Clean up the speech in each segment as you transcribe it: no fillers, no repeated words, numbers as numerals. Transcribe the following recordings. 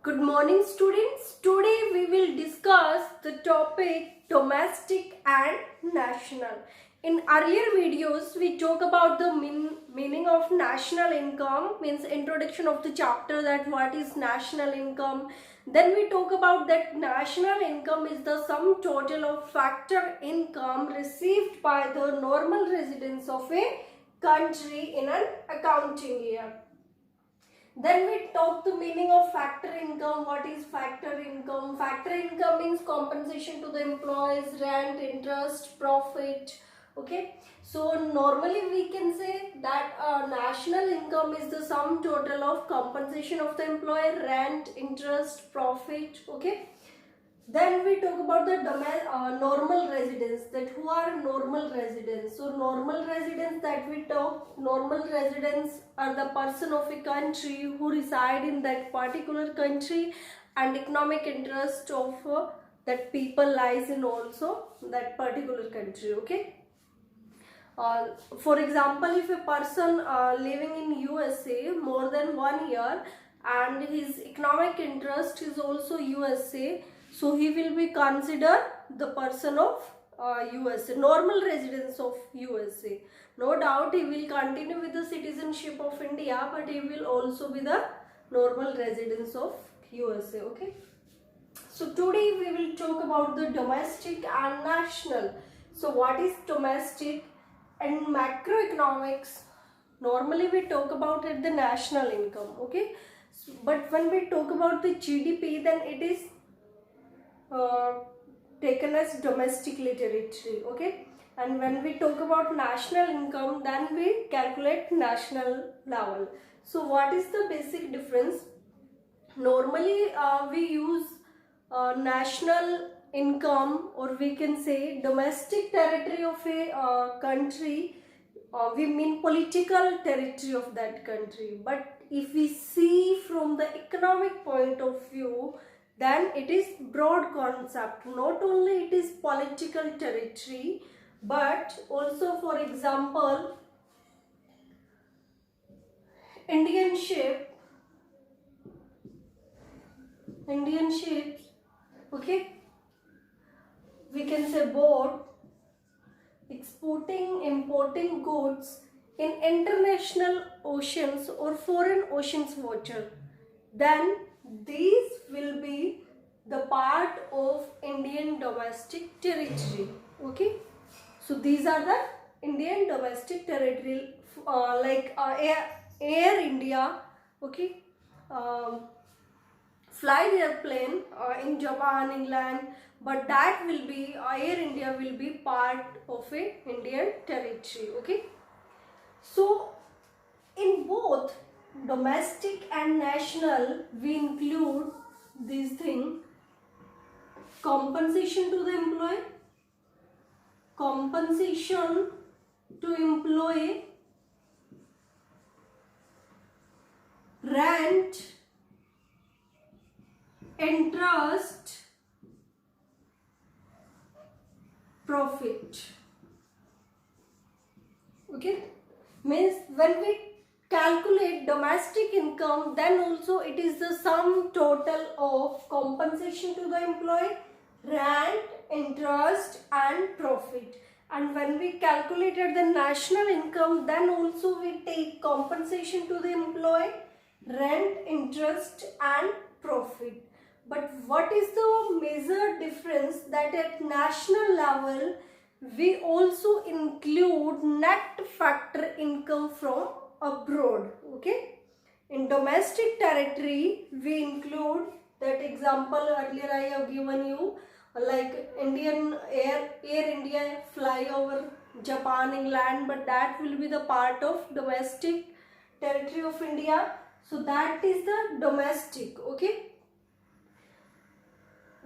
Good morning, students. Today we will discuss the topic domestic and national. In earlier videos, we talk about the meaning of national income, means introduction of the chapter that what is national income. Then we talk about that national income is the sum total of factor income received by the normal residents of a country in an accounting year. Then we talk the meaning of factor income. What is factor income? Factor income means compensation to the employees, rent, interest, profit. Okay. So normally we can say that national income is the sum total of compensation of the employer, rent, interest, profit. Okay. Then we talk about the normal residents, that who are normal residents. So normal residents that we talk, normal residents are the person of a country who reside in that particular country and economic interest of that people lies in also that particular country. Okay. For example, if a person living in USA more than 1 year and his economic interest is also USA, so he will be considered the person of USA, normal residence of USA. No doubt he will continue with the citizenship of India, but he will also be the normal residence of USA. Okay. So today we will talk about the domestic and national. So what is domestic and macroeconomics? Normally we talk about it the national income, okay? But when we talk about the GDP, then it is uh, taken as domestically territory, okay? And when we talk about national income, then we calculate national level. So what is the basic difference? Normally we use national income, or we can say domestic territory of a country. We mean political territory of that country, but if we see from the economic point of view, then it is broad concept. Not only it is political territory, but also, for example, indian ship indian ships, okay, we can say boat exporting importing goods in international oceans or foreign oceans water, then these will be the part of Indian domestic territory. Okay, so these are the Indian domestic territory, like Air India. Okay, um, fly the airplane in Japan, England, but that will be Air India will be part of a Indian territory. Okay, so in both domestic and national, we include this thing: compensation to the employee, compensation to employee, rent, interest, profit. Okay, means when we calculate domestic income, then also it is the sum total of compensation to the employee, rent, interest and profit. And when we calculated the national income, then also we take compensation to the employee, rent, interest and profit. But what is the major difference? That at national level we also include net factor income from abroad. Okay, in domestic territory we include that example earlier I have given you, like Air India fly over Japan, England, but that will be the part of domestic territory of India. So that is the domestic. Okay,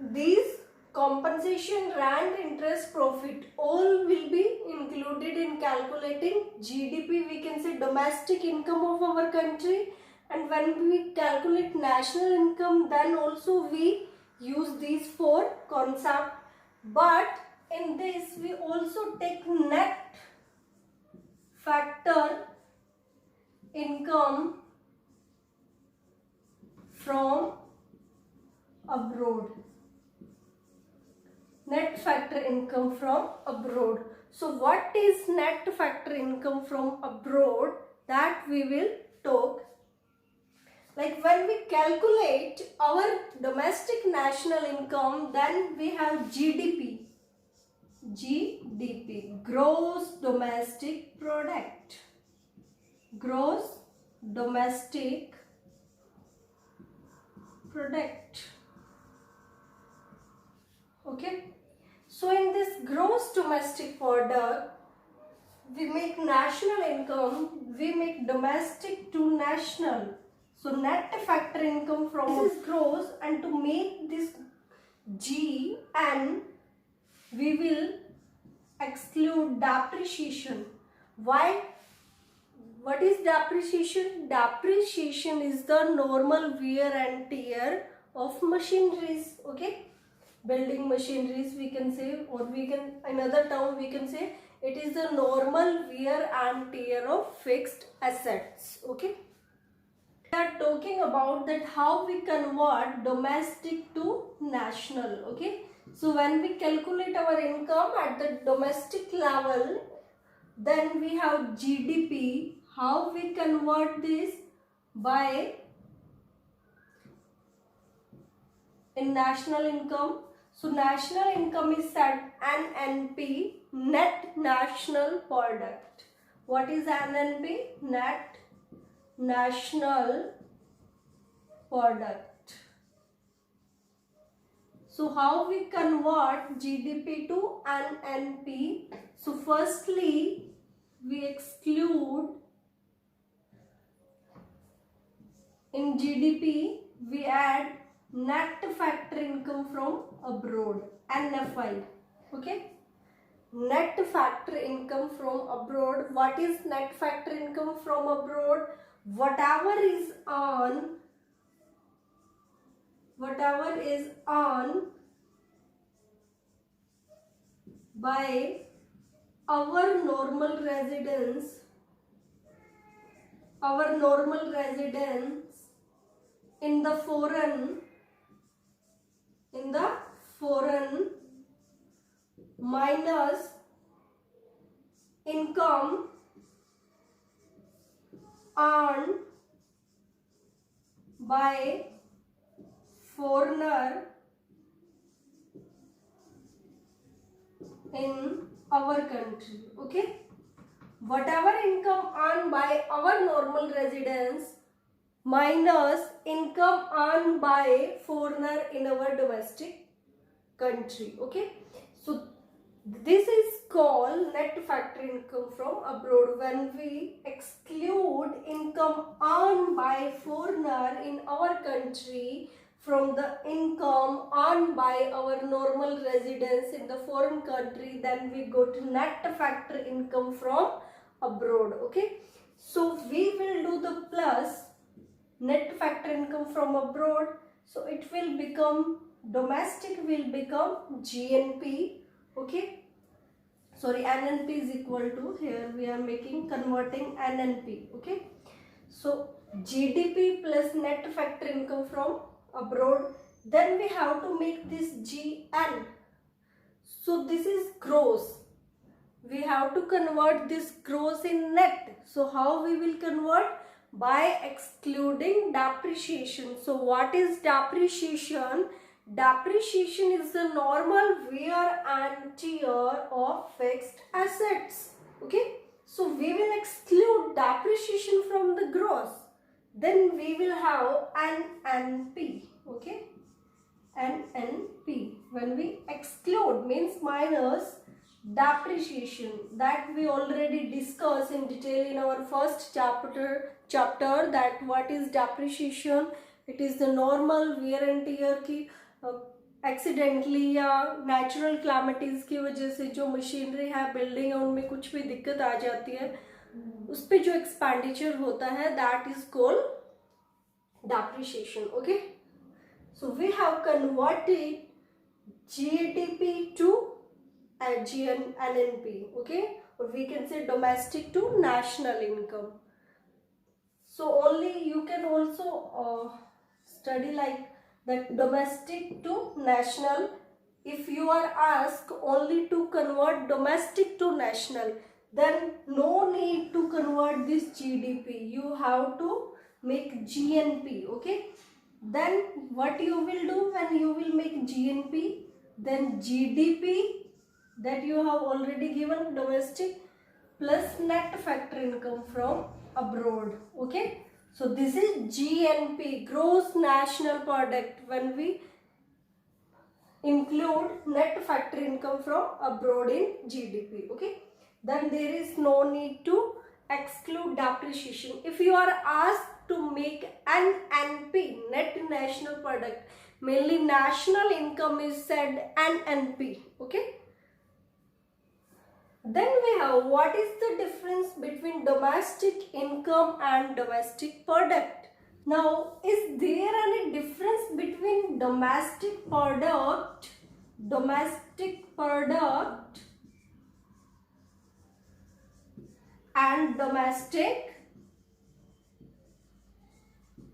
these compensation, rent, interest, profit all will be included in calculating GDP, we can say domestic income of our country. And when we calculate national income, then also we use these four concepts. But in this we also take net factor income from abroad. Net factor income from abroad. So what is net factor income from abroad, that we will talk. Like when we calculate our domestic national income, then we have GDP. GDP, gross domestic product. Gross domestic product. Okay. So in this gross domestic product, we make national income, we make domestic to national. So net factor income from this is gross, and to make this G and we will exclude depreciation. Why? What is depreciation? Depreciation is the normal wear and tear of machineries. Okay. Building machineries we can say, or we can, another term we can say, it is the normal wear and tear of fixed assets. Okay. We are talking about that how we convert domestic to national. Okay. So when we calculate our income at the domestic level, then we have GDP. How we convert this? By in national income. So national income is set NNP, net national product. What is NNP? Net national product. So how we convert GDP to NNP? So firstly, we exclude, in GDP we add net factor income from abroad, NFI. Okay. Net factor income from abroad. What is net factor income from abroad? Whatever is on by our normal residence in the foreign minus income earned by foreigner in our country. Okay. Whatever income earned by our normal residents minus income earned by foreigner in our domestic country. Okay. So this is called net factor income from abroad, when we exclude income earned by foreigner in our country from the income earned by our normal residents in the foreign country, then we go to net factor income from abroad. Okay. So we will do the plus net factor income from abroad. So it will become, domestic will become GNP. Okay. Sorry, NNP is equal to, here we are converting NNP. Okay. So GDP plus net factor income from abroad. Then we have to make this GN. So this is gross. We have to convert this gross in net. So how we will convert? By excluding depreciation. So what is depreciation? Depreciation is the normal wear and tear of fixed assets. Okay. So we will exclude depreciation from the gross. Then we will have NNP. Okay. NNP. When we exclude means minus depreciation, that we already discussed in detail in our first chapter, that what is depreciation. It is the normal wear and tear की accidentally या natural क्लामिटीज की वजह से जो machinery है, building है, उनमें कुछ भी दिक्कत आ जाती है, उस पे जो एक्सपेंडिचर होता है, that is called depreciation. Okay. So we have converted GDP to NNP. Okay. Or we can say domestic to national income. So only you can also study like that domestic to national. If you are asked only to convert domestic to national, then no need to convert this GDP. You have to make GNP, okay? Then what you will do when you will make GNP? Then GDP that you have already given domestic plus net factor income from abroad, okay? So this is GNP, gross national product, when we include net factor income from abroad in GDP, okay? Then there is no need to exclude depreciation. If you are asked to make an NP, net national product, mainly national income is said NNP, okay? Then we have, what is the difference between domestic income and domestic product? Now, is there any difference between domestic product and domestic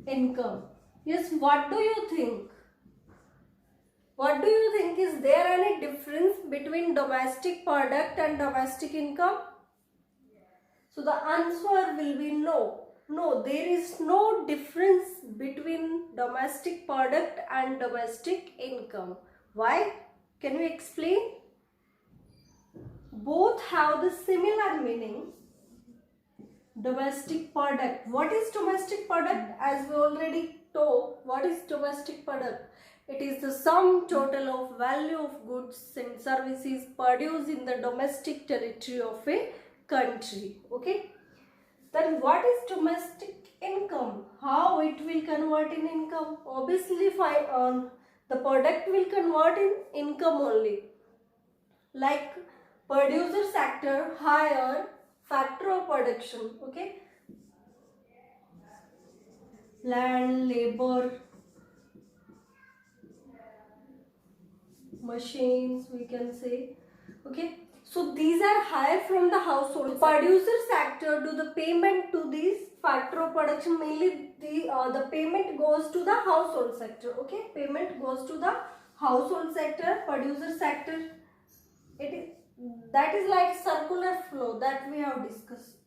income? Yes, what do you think? What do you think? Is there any difference between domestic product and domestic income? So the answer will be no. No, there is no difference between domestic product and domestic income. Why? Can you explain? Both have the similar meaning. Domestic product. What is domestic product? As we already talked, what is domestic product? It is the sum total of value of goods and services produced in the domestic territory of a country. Okay. Then what is domestic income? How it will convert in income? Obviously, the product will convert in income only. Like producer sector, higher factor of production. Okay. Land, labor, machines, we can say. Okay. So these are higher from the household. Producer sector do the payment to this factor of production. Mainly the payment goes to the household sector. Okay, payment goes to the household sector. Producer sector, that is like circular flow that we have discussed.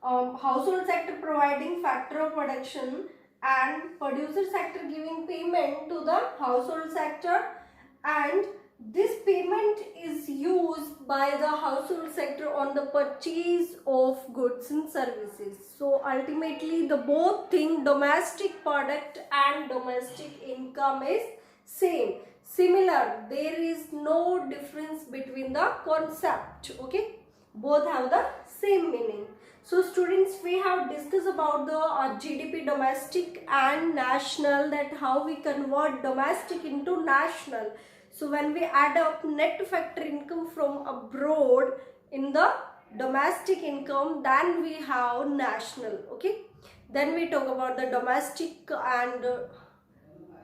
Household sector providing factor of production and producer sector giving payment to the household sector, and this payment is used by the household sector on the purchase of goods and services. So ultimately the both thing, domestic product and domestic income, is similar. There is no difference between the concept. Okay, both have the same meaning. So students, we have discussed about the GDP domestic and national, that how we convert domestic into national. So when we add up net factor income from abroad in the domestic income, then we have national. Okay, then we talk about the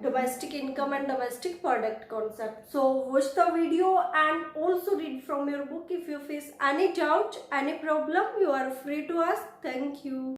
domestic income and domestic product concept. So watch the video and also read from your book. If you face any doubt, any problem, you are free to ask. Thank you.